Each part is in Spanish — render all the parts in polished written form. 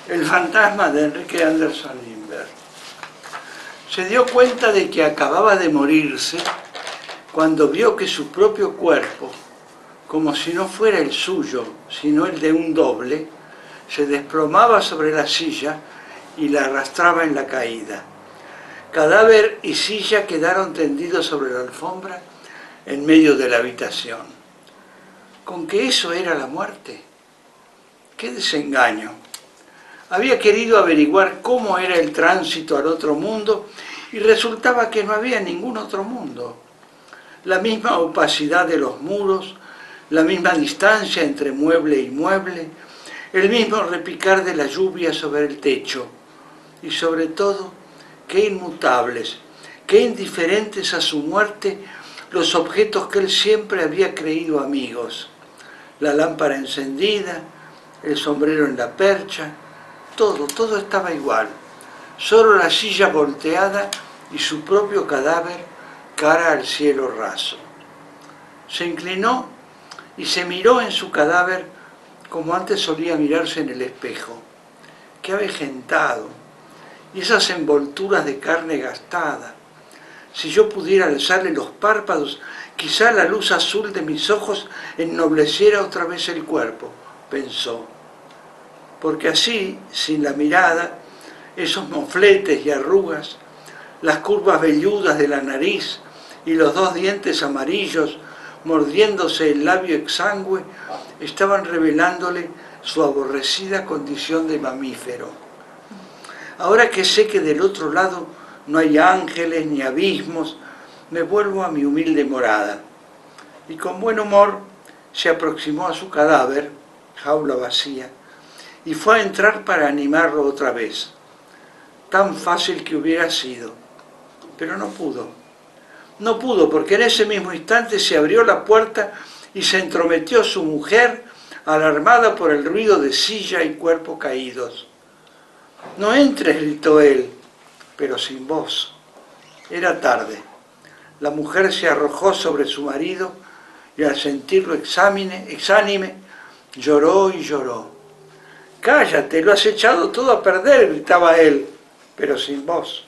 El fantasma de Enrique Anderson Lindbergh. Se dio cuenta de que acababa de morirse cuando vio que su propio cuerpo, como si no fuera el suyo, sino el de un doble, se desplomaba sobre la silla y la arrastraba en la caída. Cadáver y silla quedaron tendidos sobre la alfombra en medio de la habitación. ¿Con que eso era la muerte? ¡Qué desengaño! Había querido averiguar cómo era el tránsito al otro mundo y resultaba que no había ningún otro mundo. La misma opacidad de los muros, la misma distancia entre mueble y mueble, el mismo repicar de la lluvia sobre el techo y sobre todo, qué inmutables, qué indiferentes a su muerte los objetos que él siempre había creído amigos. La lámpara encendida, el sombrero en la percha, todo estaba igual. Solo la silla volteada y su propio cadáver cara al cielo raso. Se inclinó y se miró en su cadáver como antes solía mirarse en el espejo. ¡Qué avejentado! Y esas envolturas de carne gastada. Si yo pudiera alzarle los párpados, quizá la luz azul de mis ojos ennobleciera otra vez el cuerpo, pensó. Porque así, sin la mirada, esos mofletes y arrugas, las curvas velludas de la nariz y los dos dientes amarillos mordiéndose el labio exangüe, estaban revelándole su aborrecida condición de mamífero. Ahora que sé que del otro lado no hay ángeles ni abismos, me vuelvo a mi humilde morada. Y con buen humor se aproximó a su cadáver, jaula vacía, y fue a entrar para animarlo otra vez. Tan fácil que hubiera sido, pero no pudo. No pudo, porque en ese mismo instante se abrió la puerta y se entrometió su mujer, alarmada por el ruido de silla y cuerpo caídos. «No entres», gritó él, pero sin voz. Era tarde. La mujer se arrojó sobre su marido y al sentirlo exánime, lloró y lloró. «Cállate, lo has echado todo a perder», gritaba él, pero sin voz.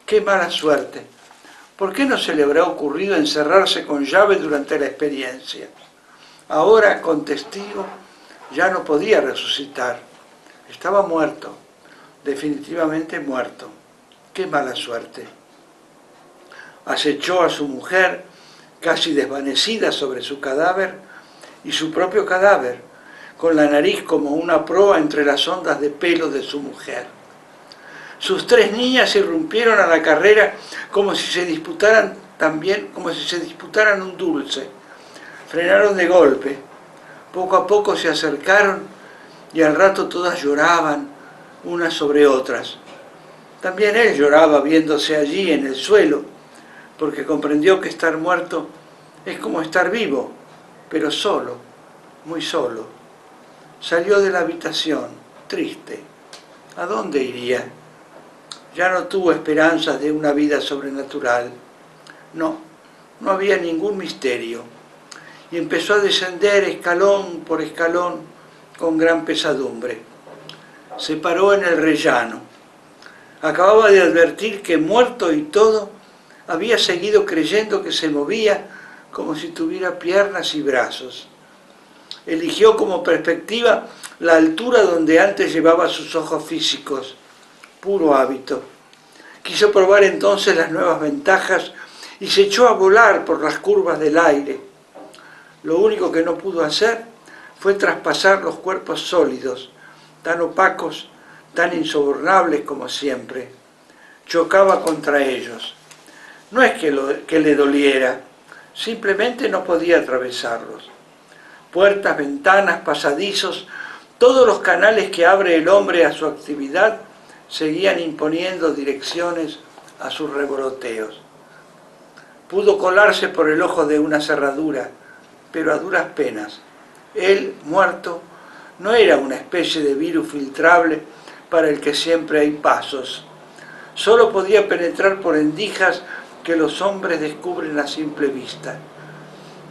¡Qué mala suerte! ¿Por qué no se le habrá ocurrido encerrarse con llave durante la experiencia? Ahora, con testigo, ya no podía resucitar. Estaba muerto, definitivamente muerto. ¡Qué mala suerte! Acechó a su mujer, casi desvanecida sobre su cadáver, y su propio cadáver, con la nariz como una proa entre las ondas de pelo de su mujer. Sus tres niñas irrumpieron a la carrera como si se disputaran un dulce. Frenaron de golpe. Poco a poco se acercaron y al rato todas lloraban, unas sobre otras. También él lloraba viéndose allí en el suelo, porque comprendió que estar muerto es como estar vivo, pero solo, muy solo. Salió de la habitación, triste. ¿A dónde iría? Ya no tuvo esperanzas de una vida sobrenatural. No había ningún misterio. Y empezó a descender escalón por escalón con gran pesadumbre. Se paró en el rellano. Acababa de advertir que, muerto y todo, había seguido creyendo que se movía como si tuviera piernas y brazos. Eligió como perspectiva la altura donde antes llevaba sus ojos físicos, puro hábito. Quiso probar entonces las nuevas ventajas y se echó a volar por las curvas del aire. Lo único que no pudo hacer fue traspasar los cuerpos sólidos, tan opacos, tan insobornables como siempre. Chocaba contra ellos. No es que le doliera, simplemente no podía atravesarlos. Puertas, ventanas, pasadizos, todos los canales que abre el hombre a su actividad seguían imponiendo direcciones a sus revoloteos. Pudo colarse por el ojo de una cerradura, pero a duras penas. Él, muerto, no era una especie de virus filtrable para el que siempre hay pasos. Solo podía penetrar por endijas que los hombres descubren a simple vista.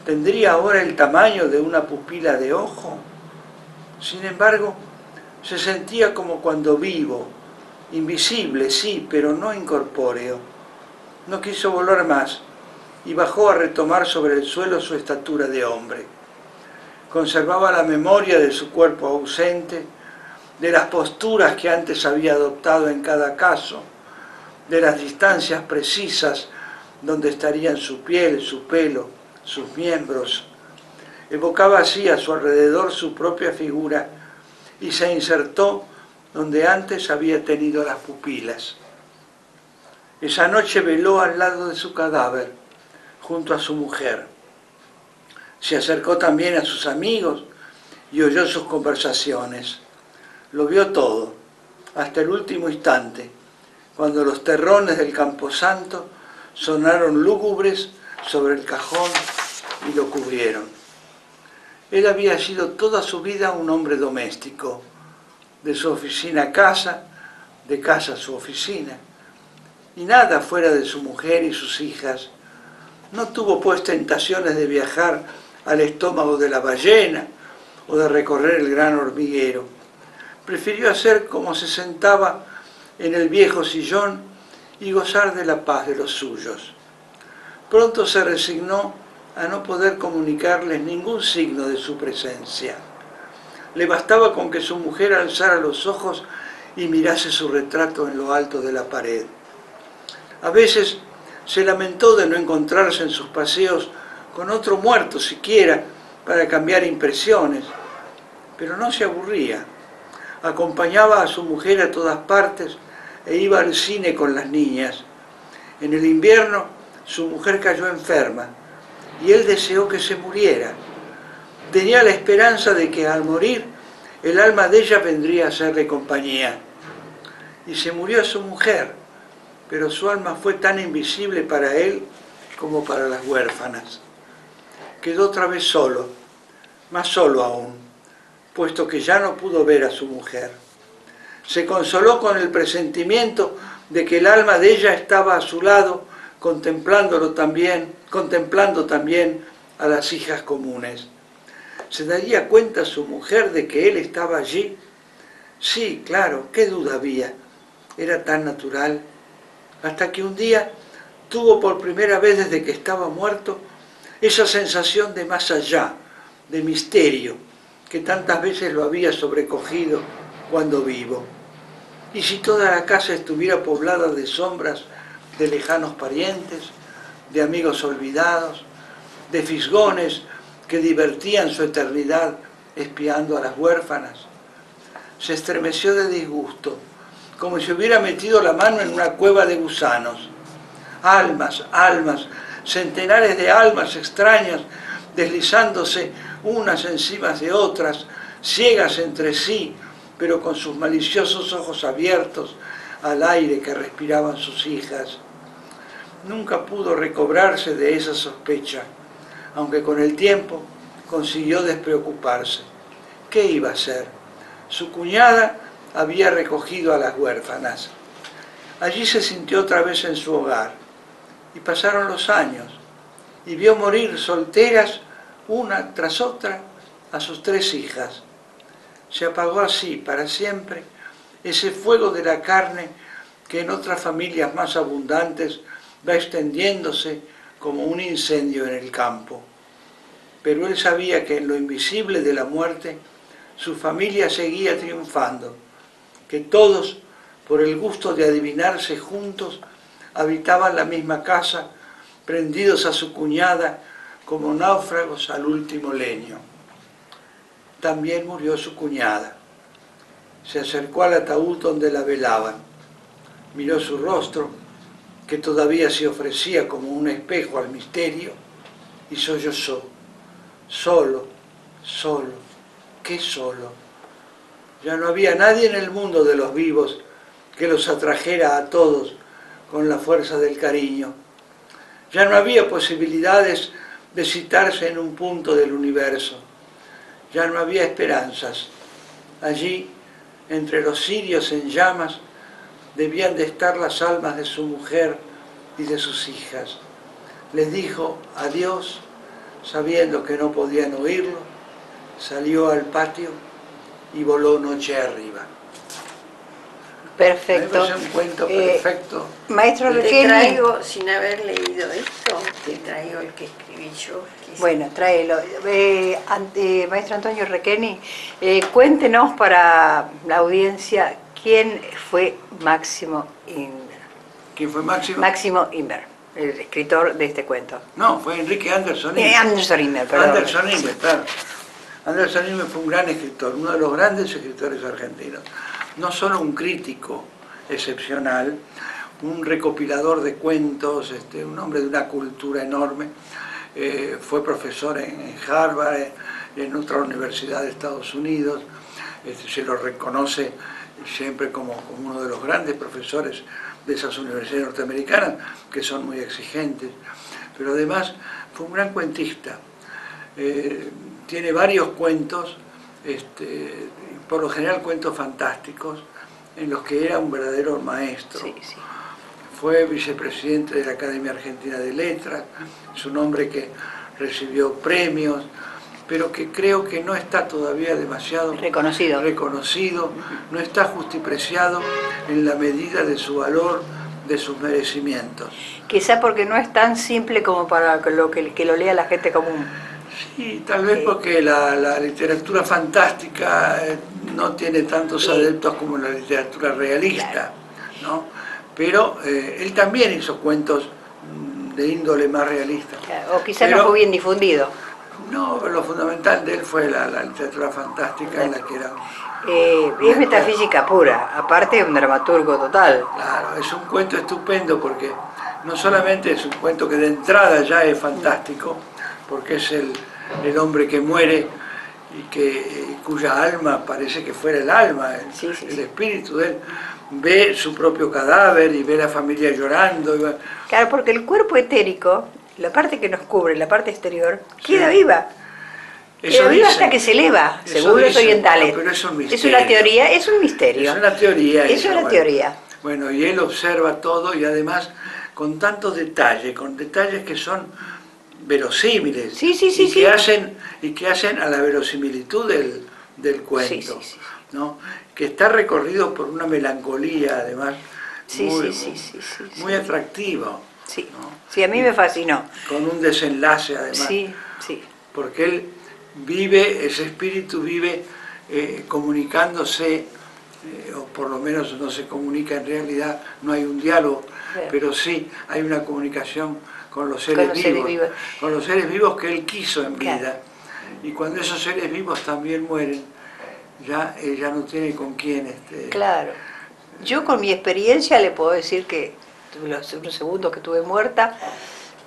¿Tendría ahora el tamaño de una pupila de ojo? Sin embargo, Se sentía como cuando vivo, invisible, sí, pero no incorpóreo. No quiso volar más y bajó a retomar sobre el suelo su estatura de hombre. Conservaba la memoria de su cuerpo ausente, de las posturas que antes había adoptado en cada caso, de las distancias precisas donde estarían su piel, su pelo, sus miembros. Evocaba así a su alrededor su propia figura y se insertó donde antes había tenido las pupilas. Esa noche veló al lado de su cadáver, junto a su mujer. Se acercó también a sus amigos y oyó sus conversaciones. Lo vio todo, hasta el último instante, cuando los terrones del camposanto sonaron lúgubres sobre el cajón y lo cubrieron. Él había sido toda su vida un hombre doméstico, de su oficina a casa, de casa a su oficina, y nada fuera de su mujer y sus hijas. No tuvo pues tentaciones de viajar al estómago de la ballena o de recorrer el gran hormiguero. Prefirió hacer como se sentaba en el viejo sillón y gozar de la paz de los suyos. Pronto se resignó a no poder comunicarles ningún signo de su presencia. Le bastaba con que su mujer alzara los ojos y mirase su retrato en lo alto de la pared. A veces se lamentó de no encontrarse en sus paseos con otro muerto siquiera para cambiar impresiones, pero no se aburría. Acompañaba a su mujer a todas partes e iba al cine con las niñas. En el invierno su mujer cayó enferma y él deseó que se muriera. Tenía la esperanza de que al morir el alma de ella vendría a hacerle compañía. Y se murió su mujer, pero su alma fue tan invisible para él como para las huérfanas. Quedó otra vez solo, más solo aún, puesto que ya no pudo ver a su mujer. Se consoló con el presentimiento de que el alma de ella estaba a su lado, contemplando también a las hijas comunes. ¿Se daría cuenta su mujer de que él estaba allí? Sí, claro, qué duda había. Era tan natural. Hasta que un día tuvo por primera vez desde que estaba muerto esa sensación de más allá, de misterio, que tantas veces lo había sobrecogido cuando vivo. ¿Y si toda la casa estuviera poblada de sombras de lejanos parientes, de amigos olvidados, de fisgones que divertían su eternidad espiando a las huérfanas? Se estremeció de disgusto, como si hubiera metido la mano en una cueva de gusanos. Almas, almas, centenares de almas extrañas deslizándose unas encima de otras, ciegas entre sí, pero con sus maliciosos ojos abiertos al aire que respiraban sus hijas. Nunca pudo recobrarse de esa sospecha, aunque con el tiempo consiguió despreocuparse. ¿Qué iba a hacer? Su cuñada había recogido a las huérfanas. Allí se sintió otra vez en su hogar, y pasaron los años, y vio morir solteras, una tras otra, a sus 3 hijas. Se apagó así, para siempre, ese fuego de la carne que en otras familias más abundantes va extendiéndose como un incendio en el campo. Pero él sabía que en lo invisible de la muerte su familia seguía triunfando, que todos, por el gusto de adivinarse juntos, habitaban la misma casa, prendidos a su cuñada como náufragos al último leño. También murió su cuñada. Se acercó al ataúd donde la velaban. Miró su rostro, que todavía se ofrecía como un espejo al misterio, y sollozó. Solo, solo, qué solo. Ya no había nadie en el mundo de los vivos que los atrajera a todos con la fuerza del cariño. Ya no había posibilidades de citarse en un punto del universo. Ya no había esperanzas. Allí, entre los cirios en llamas, debían de estar las almas de su mujer y de sus hijas. Les dijo adiós, sabiendo que no podían oírlo, salió al patio y voló noche arriba. Perfecto. Es un cuento perfecto. Maestro Te Requeni. traigo, sin haber leído esto, te traigo el que escribí yo. Bueno, tráelo. Maestro Antonio Requeni, cuéntenos para la audiencia quién fue Máximo Inver. ¿Quién fue Máximo? Máximo Inver, el escritor de este cuento. No, fue Enrique Anderson Inver. Anderson Inver, perdón. Anderson Inver, claro. Anderson Inver fue un gran escritor, uno de los grandes escritores argentinos. No solo un crítico excepcional, un recopilador de cuentos, un hombre de una cultura enorme. Fue profesor en Harvard, en otra universidad de Estados Unidos. Se lo reconoce siempre como uno de los grandes profesores de esas universidades norteamericanas, que son muy exigentes. Pero además fue un gran cuentista. Tiene varios cuentos, por lo general cuentos fantásticos, en los que era un verdadero maestro. Sí, sí. Fue vicepresidente de la Academia Argentina de Letras, es un hombre que recibió premios, pero que creo que no está todavía demasiado reconocido, no está justipreciado en la medida de su valor, de sus merecimientos. Quizá porque no es tan simple como para que lo lea la gente común. Sí, tal vez porque la literatura fantástica no tiene tantos adeptos como la literatura realista, ¿no? Pero él también hizo cuentos de índole más realista. O quizás no fue bien difundido. No, pero lo fundamental de él fue la literatura fantástica en la que era... es metafísica pura, aparte un dramaturgo total. Claro, es un cuento estupendo porque no solamente es un cuento que de entrada ya es fantástico, porque es el hombre que muere y cuya alma parece que fuera el alma, el espíritu de él, ve su propio cadáver y ve la familia llorando. Claro, porque el cuerpo etérico, la parte que nos cubre, la parte exterior, queda viva. Queda viva hasta que se eleva, según los orientales. Pero es un misterio. Es una teoría, es un misterio. Es una teoría. Es una teoría. Bueno, y él observa todo y además con tantos detalles, con detalles que son verosímiles y que hacen a la verosimilitud del cuento, ¿no? Que está recorrido por una melancolía además muy atractiva. Sí. ¿no? Sí, a mí me fascinó. Con un desenlace además. Sí. Porque él vive, ese espíritu vive comunicándose, o por lo menos no se comunica en realidad, no hay un diálogo, pero sí hay una comunicación con los seres vivos, con los seres vivos que él quiso en vida. Y cuando esos seres vivos también mueren, ya no tiene con quién. Claro. Yo con mi experiencia le puedo decir que los segundos que estuve muerta,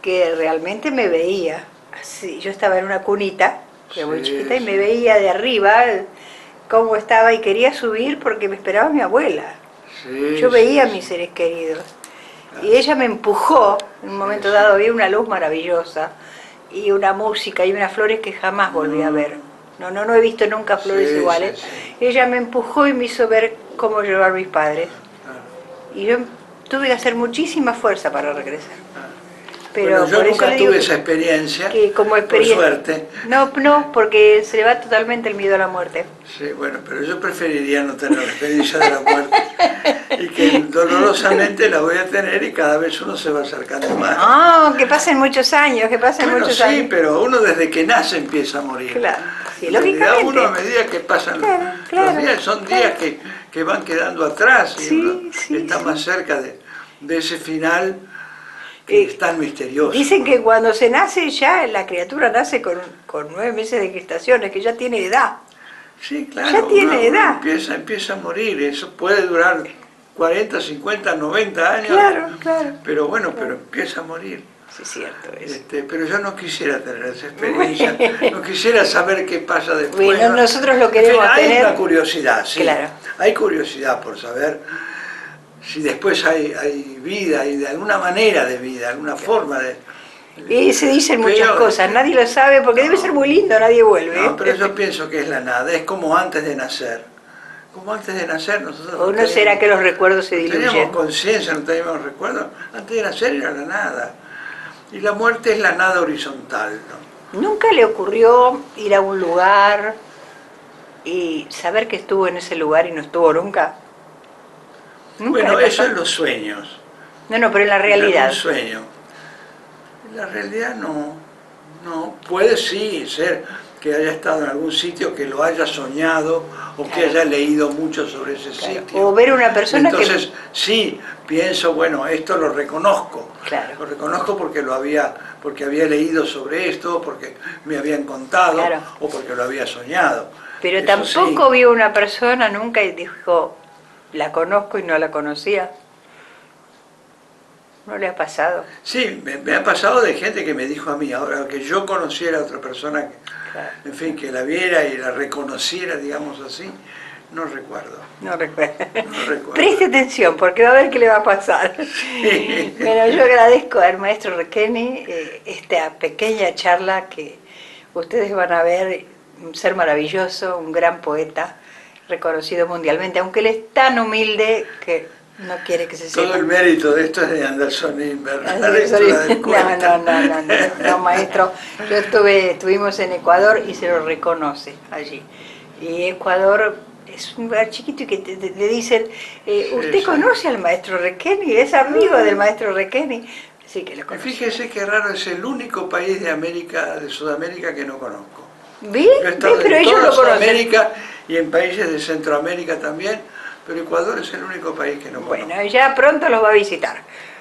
que realmente me veía. Así, yo estaba en una cunita, muy chiquita, y me veía de arriba cómo estaba y quería subir porque me esperaba mi abuela. Yo veía a mis seres queridos. Y ella me empujó, en un momento dado había una luz maravillosa, y una música y unas flores que jamás volví a ver. No he visto nunca flores iguales. Ella me empujó y me hizo ver cómo llevar a mis padres. Y yo tuve que hacer muchísima fuerza para regresar. Pero bueno, yo nunca tuve esa experiencia, por suerte. No, porque se le va totalmente el miedo a la muerte. Sí, bueno, pero yo preferiría no tener la experiencia de la muerte y que dolorosamente la voy a tener y cada vez uno se va acercando más. Ah, que pasen muchos años, años. Sí, pero uno desde que nace empieza a morir. Claro, sí, lógicamente. Uno a medida que pasan los días, son días que van quedando atrás y uno está más cerca de ese final. Que es tan misterioso. Dicen que cuando se nace ya la criatura nace con 9 meses de gestación, es que ya tiene edad. Sí, claro. Ya tiene edad. Empieza a morir, eso puede durar 40, 50, 90 años. Claro. Pero bueno, pero empieza a morir. Sí, cierto es. Pero yo no quisiera tener esa experiencia, no quisiera saber qué pasa después. Bueno, nosotros lo queremos tener. Hay una curiosidad, sí. Claro. Hay curiosidad por saber si después hay vida, y de alguna manera de vida, alguna forma de... Y se dicen muchas cosas, nadie lo sabe, porque debe ser muy lindo, nadie vuelve. No, pero yo pienso que es la nada, es como antes de nacer. Como antes de nacer nosotros... ¿O no será que los recuerdos se diluyen? No teníamos conciencia, no teníamos recuerdos, antes de nacer era la nada. Y la muerte es la nada horizontal, ¿no? ¿Nunca le ocurrió ir a un lugar y saber que estuvo en ese lugar y no estuvo nunca. ¿Nunca Bueno, le eso pasó? en los sueños. No, pero en la En realidad. algún sueño. En la realidad no. No. Puede sí ser que haya estado en algún sitio, que lo haya soñado o que Claro. haya leído mucho sobre ese Claro. sitio. O ver una persona Entonces, sí, pienso, bueno, esto lo reconozco. Claro. Lo reconozco porque porque había leído sobre esto, porque me habían contado, Claro. o porque lo había soñado. Pero Eso tampoco sí. vio una persona nunca y dijo, la conozco y no la conocía. ¿No le ha pasado? Sí, me ha pasado de gente que me dijo a mí, ahora que yo conociera a otra persona, Claro. en fin, que la viera y la reconociera, digamos así, no recuerdo. No recuerdo. No recuerdo. Preste atención porque va a ver qué le va a pasar. Bueno, yo agradezco al maestro Requeni esta pequeña charla que ustedes van a ver, un ser maravilloso, un gran poeta, reconocido mundialmente, aunque él es tan humilde que no quiere que se sepa. Todo el mérito de esto es de Anderson Inver. No, maestro, estuvimos en Ecuador y se lo reconoce allí. Y Ecuador es un lugar chiquito y que le dicen, ¿usted sí. conoce al maestro Requeni? ¿Es amigo del maestro Requeni? Sí que lo conoce. Fíjese qué raro, es el único país de América, de Sudamérica que no conozco. ¿Ve? Yo he estado Pero en ellos toda lo conocen. Sudamérica y en países de Centroamérica también, pero Ecuador es el único país que no conozco. Bueno, ya pronto los va a visitar.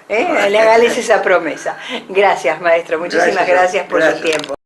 Le hagáis esa promesa. Gracias, maestro. Muchísimas gracias por su tiempo.